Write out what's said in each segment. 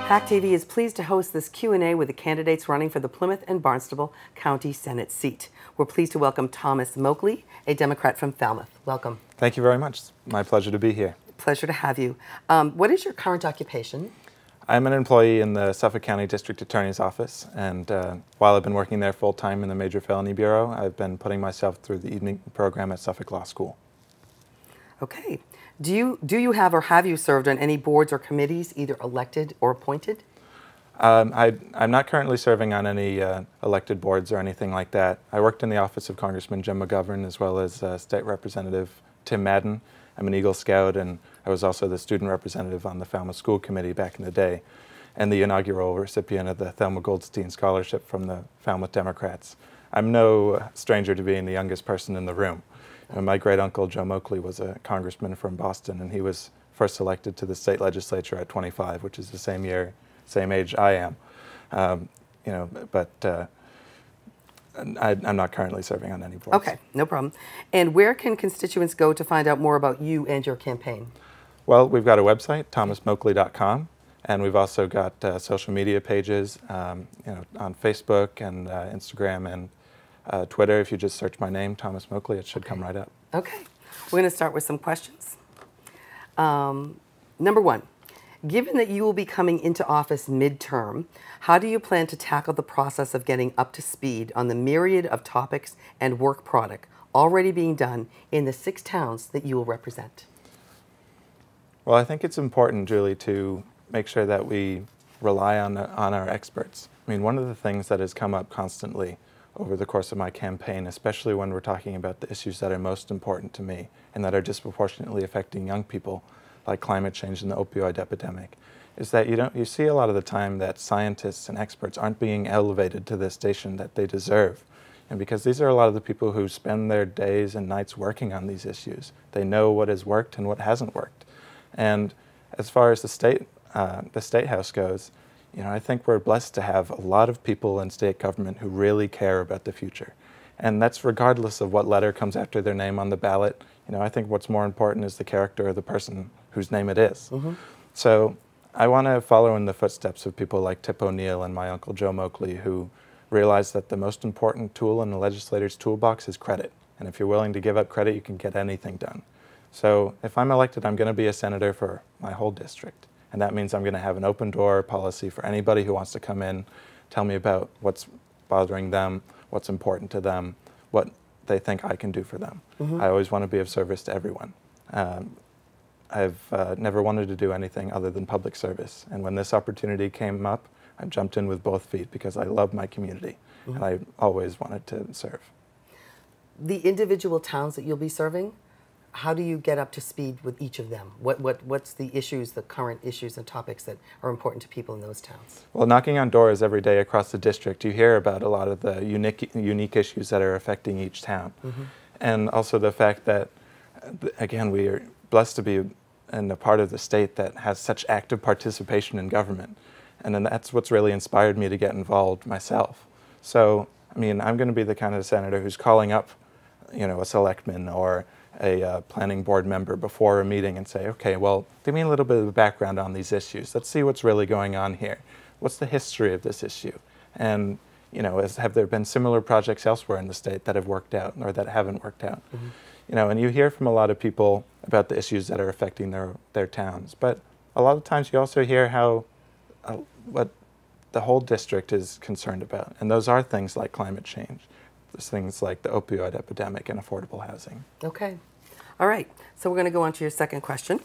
PACTV is pleased to host this Q&A with the candidates running for the Plymouth and Barnstable County Senate seat. We're pleased to welcome Thomas Moakley, a Democrat from Falmouth. Welcome. Thank you very much. It's my pleasure to be here. Pleasure to have you. What is your current occupation? I'm an employee in the Suffolk County District Attorney's Office, and while I've been working there full-time in the Major Felony Bureau, I've been putting myself through the evening program at Suffolk Law School. Okay. Do you have or have you served on any boards or committees, either elected or appointed? I'm not currently serving on any elected boards or anything like that. I worked in the office of Congressman Jim McGovern as well as State Representative Tim Madden. I'm an Eagle Scout, and I was also the student representative on the Falmouth School Committee back in the day, and the inaugural recipient of the Thelma Goldstein Scholarship from the Falmouth Democrats. I'm no stranger to being the youngest person in the room. My great-uncle Joe Moakley was a congressman from Boston, and he was first elected to the state legislature at 25, which is the same age I am. I'm not currently serving on any boards. Okay, no problem. And where can constituents go to find out more about you and your campaign? Well, we've got a website, thomasmoakley.com, and we've also got social media pages, on Facebook and Instagram and Twitter. If you just search my name, Thomas Moakley, it should come right up. Okay, we're going to start with some questions. Number one. Given that you will be coming into office midterm, how do you plan to tackle the process of getting up to speed on the myriad of topics and work product already being done in the 6 towns that you will represent? Well, I think it's important, Julie, to make sure that we rely on our experts. I mean, one of the things that has come up constantly over the course of my campaign, especially when we're talking about the issues that are most important to me and that are disproportionately affecting young people, like climate change and the opioid epidemic, is that you see a lot of the time that scientists and experts aren't being elevated to the station that they deserve. And because these are a lot of the people who spend their days and nights working on these issues. They know what has worked and what hasn't worked. And as far as the state house goes, I think we're blessed to have a lot of people in state government who really care about the future. And that's regardless of what letter comes after their name on the ballot. I think what's more important is the character of the person whose name it is. Mm-hmm. So I want to follow in the footsteps of people like Tip O'Neill and my uncle Joe Moakley, who realized that the most important tool in the legislator's toolbox is credit. And if you're willing to give up credit, you can get anything done. So if I'm elected, I'm going to be a senator for my whole district. And that means I'm going to have an open door policy for anybody who wants to come in, tell me about what's bothering them, what's important to them, what they think I can do for them. Mm-hmm. I always want to be of service to everyone. I've never wanted to do anything other than public service. And when this opportunity came up, I jumped in with both feet because I love my community. Mm-hmm. And I always wanted to serve. The individual towns that you'll be serving, how do you get up to speed with each of them? What's the issues, the current issues and topics that are important to people in those towns? Well, knocking on doors every day across the district, you hear about a lot of the unique issues that are affecting each town. Mm-hmm. And also the fact that, again, we are blessed to be in a part of the state that has such active participation in government. And then that's what's really inspired me to get involved myself. So, I mean, I'm going to be the kind of senator who's calling up, a selectman or a planning board member before a meeting and say, okay, well, give me a little bit of a background on these issues. Let's see what's really going on here. What's the history of this issue? And, have there been similar projects elsewhere in the state that have worked out or that haven't worked out? Mm-hmm. And you hear from a lot of people about the issues that are affecting their towns. But a lot of times you also hear how what the whole district is concerned about. And those are things like climate change. There's things like the opioid epidemic and affordable housing. Okay. All right. So we're going to go on to your second question.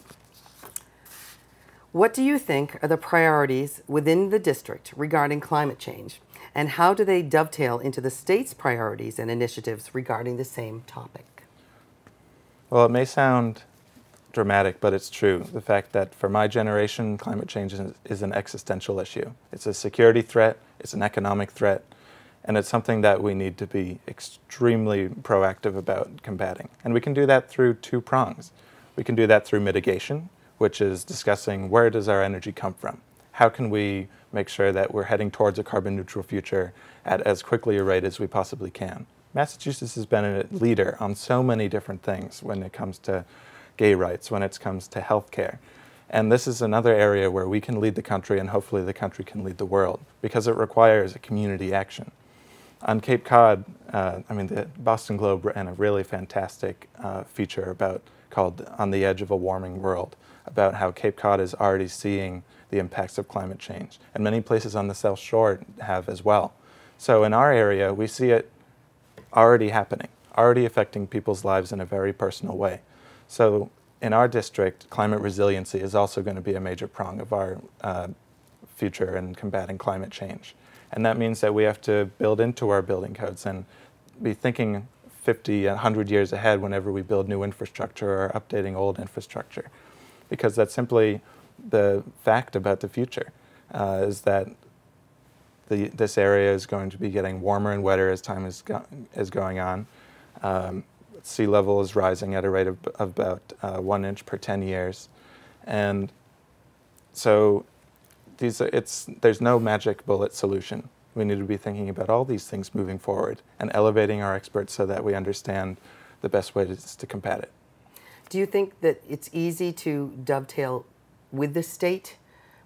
What do you think are the priorities within the district regarding climate change? And how do they dovetail into the state's priorities and initiatives regarding the same topic? Well, it may sound dramatic, but it's true. The fact that for my generation, climate change is an existential issue. It's a security threat, it's an economic threat, and it's something that we need to be extremely proactive about combating. And we can do that through 2 prongs. We can do that through mitigation, which is discussing where does our energy come from? How can we make sure that we're heading towards a carbon neutral future at as quickly a rate as we possibly can? Massachusetts has been a leader on so many different things when it comes to gay rights, when it comes to healthcare. And this is another area where we can lead the country, and hopefully the country can lead the world, because it requires a community action. On Cape Cod, the Boston Globe ran a really fantastic feature called On the Edge of a Warming World, about how Cape Cod is already seeing the impacts of climate change. And many places on the South Shore have as well. So in our area, we see it already happening, already affecting people's lives in a very personal way. So in our district, climate resiliency is also going to be a major prong of our future in combating climate change. And that means that we have to build into our building codes and be thinking 50, 100 years ahead whenever we build new infrastructure or updating old infrastructure. Because that's simply the fact about the future, is that this area is going to be getting warmer and wetter as time is going on. Sea level is rising at a rate of about 1 inch per 10 years. And so there's no magic bullet solution. We need to be thinking about all these things moving forward and elevating our experts so that we understand the best way to combat it. Do you think that it's easy to dovetail with the state,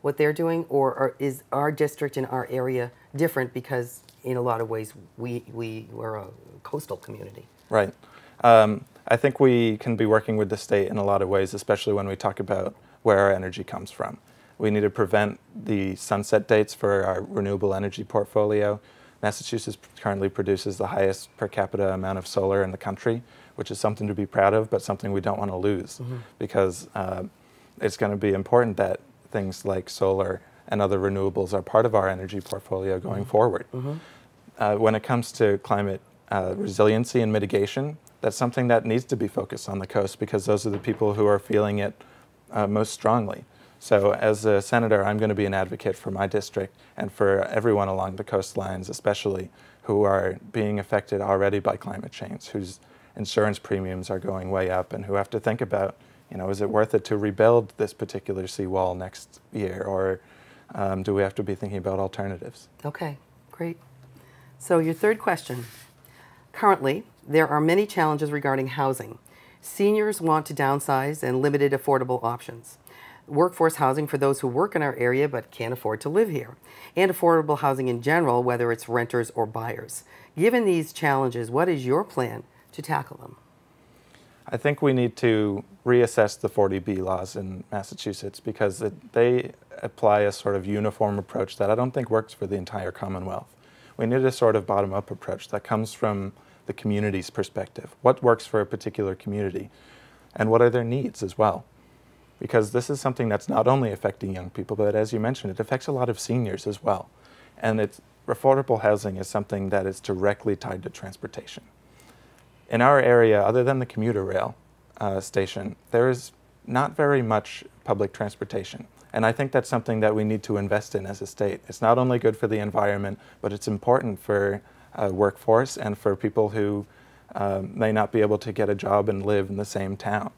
what they're doing, or is our district and our area different because in a lot of ways we are a coastal community? Right. I think we can be working with the state in a lot of ways, especially when we talk about where our energy comes from. We need to prevent the sunset dates for our renewable energy portfolio. Massachusetts currently produces the highest per capita amount of solar in the country, which is something to be proud of, but something we don't want to lose, because it's going to be important that things like solar and other renewables are part of our energy portfolio going forward. When it comes to climate resiliency and mitigation, that's something that needs to be focused on the coast, because those are the people who are feeling it most strongly. So as a senator, I'm going to be an advocate for my district and for everyone along the coastlines, especially, who are being affected already by climate change, whose insurance premiums are going way up, and who have to think about, is it worth it to rebuild this particular seawall next year, or do we have to be thinking about alternatives? Okay, great. So your third question. Currently, there are many challenges regarding housing. Seniors want to downsize and limited affordable options. Workforce housing for those who work in our area but can't afford to live here, and affordable housing in general, whether it's renters or buyers. Given these challenges, what is your plan to tackle them? I think we need to reassess the 40B laws in Massachusetts, because they apply a sort of uniform approach that I don't think works for the entire Commonwealth. We need a sort of bottom-up approach that comes from the community's perspective. What works for a particular community, and what are their needs as well? Because this is something that's not only affecting young people, but as you mentioned, it affects a lot of seniors as well. And affordable housing is something that is directly tied to transportation. In our area, other than the commuter rail station, there is not very much public transportation. And I think that's something that we need to invest in as a state. It's not only good for the environment, but it's important for workforce and for people who may not be able to get a job and live in the same town.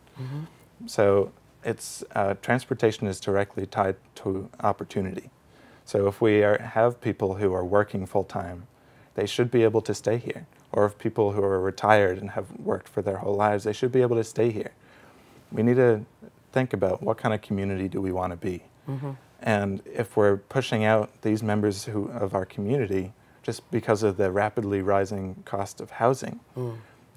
So transportation is directly tied to opportunity. So if we have people who are working full-time, they should be able to stay here. Or if people who are retired and have worked for their whole lives, they should be able to stay here. We need to think about what kind of community do we want to be. And if we're pushing out these members of our community just because of the rapidly rising cost of housing,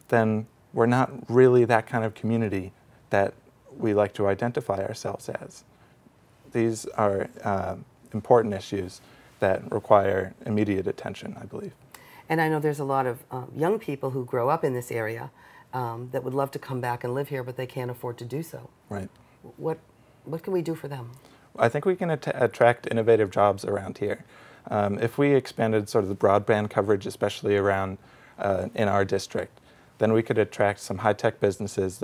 then we're not really that kind of community that we like to identify ourselves as. These are important issues that require immediate attention, I believe. And I know there's a lot of young people who grow up in this area that would love to come back and live here, but they can't afford to do so. Right. What can we do for them? I think we can attract innovative jobs around here. If we expanded sort of the broadband coverage, especially around in our district, then we could attract some high-tech businesses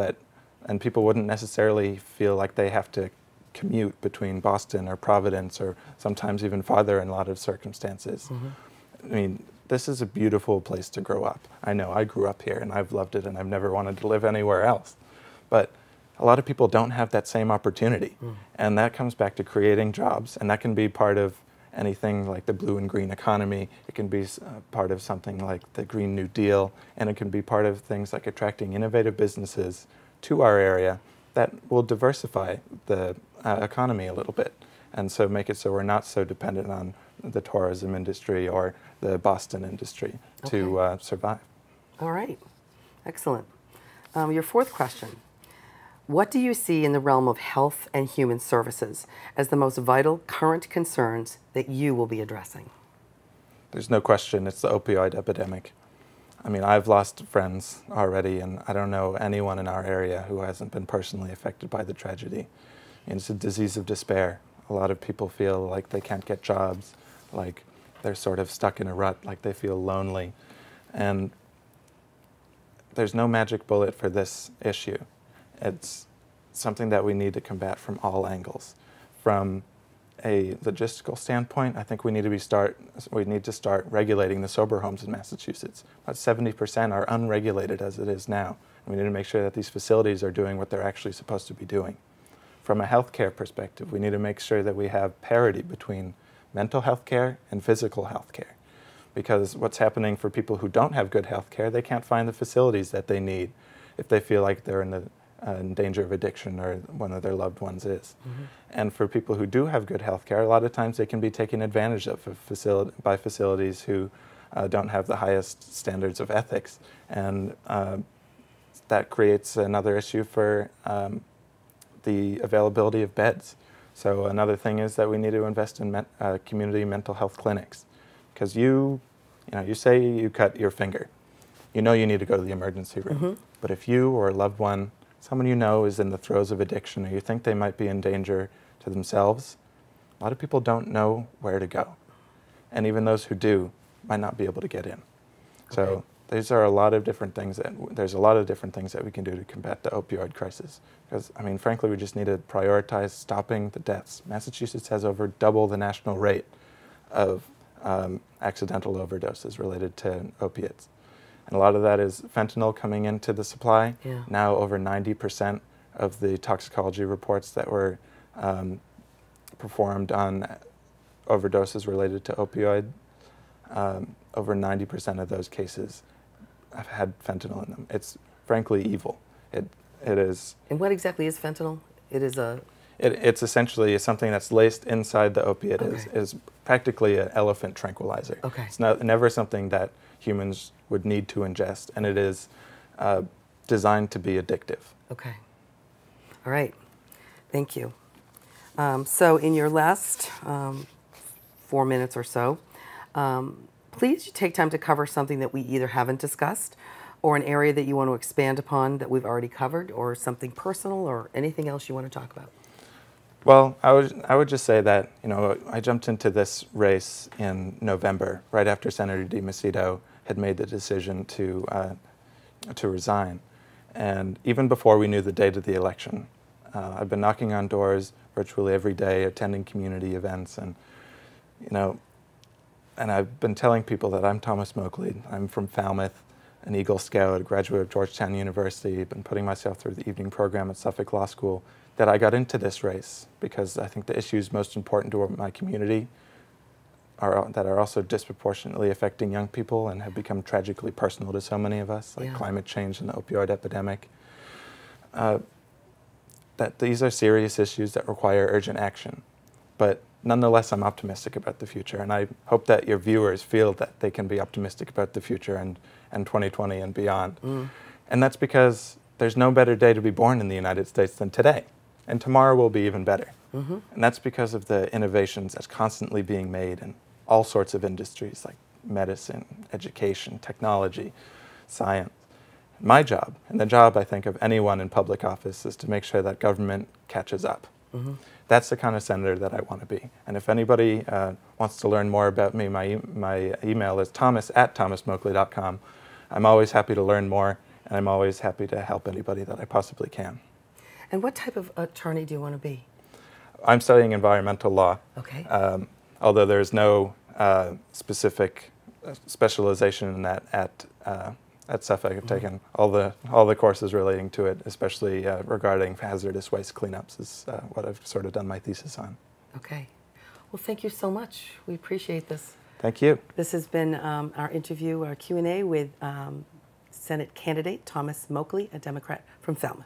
and people wouldn't necessarily feel like they have to commute between Boston or Providence, or sometimes even farther in a lot of circumstances. I mean, this is a beautiful place to grow up. I know I grew up here and I've loved it and I've never wanted to live anywhere else. But a lot of people don't have that same opportunity. And that comes back to creating jobs, and that can be part of anything like the blue and green economy. It can be part of something like the Green New Deal, and it can be part of things like attracting innovative businesses to our area that will diversify the economy a little bit, and so make it so we're not so dependent on the tourism industry or the Boston industry to survive. All right. Excellent. Your fourth question. What do you see in the realm of health and human services as the most vital current concerns that you will be addressing? There's no question it's the opioid epidemic. I mean, I've lost friends already, and I don't know anyone in our area who hasn't been personally affected by the tragedy. And it's a disease of despair. A lot of people feel like they can't get jobs, like they're sort of stuck in a rut, like they feel lonely. And there's no magic bullet for this issue. It's something that we need to combat from all angles. From a logistical standpoint, I think we need to start regulating the sober homes in Massachusetts. About 70% are unregulated as it is now. We need to make sure that these facilities are doing what they're actually supposed to be doing. From a healthcare perspective, we need to make sure that we have parity between mental health care and physical health care. Because what's happening for people who don't have good health care, they can't find the facilities that they need if they feel like they're in danger of addiction or one of their loved ones is. And for people who do have good health care, a lot of times they can be taken advantage of by facilities who don't have the highest standards of ethics. And that creates another issue for the availability of beds. So another thing is that we need to invest in community mental health clinics. Because you say you cut your finger. You know you need to go to the emergency room. But if you or a loved one, someone you know is in the throes of addiction, or you think they might be in danger to themselves, a lot of people don't know where to go. And even those who do might not be able to get in. So these are a lot of different things there's a lot of different things that we can do to combat the opioid crisis. Because, I mean, frankly, we just need to prioritize stopping the deaths. Massachusetts has over double the national rate of accidental overdoses related to opiates. And a lot of that is fentanyl coming into the supply. Now over 90% of the toxicology reports that were performed on overdoses related to opioid, over 90% of those cases have had fentanyl in them. It's frankly evil. It is. And what exactly is fentanyl? It is a... It's essentially something that's laced inside the opiate. Is practically an elephant tranquilizer. It's never something that humans would need to ingest, and it is designed to be addictive. Okay. All right. Thank you. So in your last 4 minutes or so, please take time to cover something that we either haven't discussed or an area that you want to expand upon that we've already covered, or something personal or anything else you want to talk about. Well, I would just say that, I jumped into this race in November, right after Senator DiMacedo had made the decision to resign. And even before we knew the date of the election, I've been knocking on doors virtually every day, attending community events, and I've been telling people that I'm Thomas Moakley. I'm from Falmouth, an Eagle Scout, a graduate of Georgetown University, been putting myself through the evening program at Suffolk Law School, that I got into this race because I think the issues most important to my community that are also disproportionately affecting young people and have become tragically personal to so many of us, like climate change and the opioid epidemic, that these are serious issues that require urgent action. But nonetheless, I'm optimistic about the future, and I hope that your viewers feel that they can be optimistic about the future and 2020 and beyond. And that's because there's no better day to be born in the United States than today. And tomorrow will be even better. And that's because of the innovations that's constantly being made in all sorts of industries like medicine, education, technology, science. My job, and the job I think of anyone in public office, is to make sure that government catches up. That's the kind of senator that I want to be. And if anybody wants to learn more about me, my email is thomas@thomasmoakley.com. I'm always happy to learn more, and I'm always happy to help anybody that I possibly can. And what type of attorney do you want to be? I'm studying environmental law. Although there's no specific specialization in that at Suffolk. I've taken all the courses relating to it, especially regarding hazardous waste cleanups is what I've sort of done my thesis on. Okay. Well, thank you so much. We appreciate this. Thank you. This has been our interview, our Q&A with Senate candidate Thomas Moakley, a Democrat from Falmouth.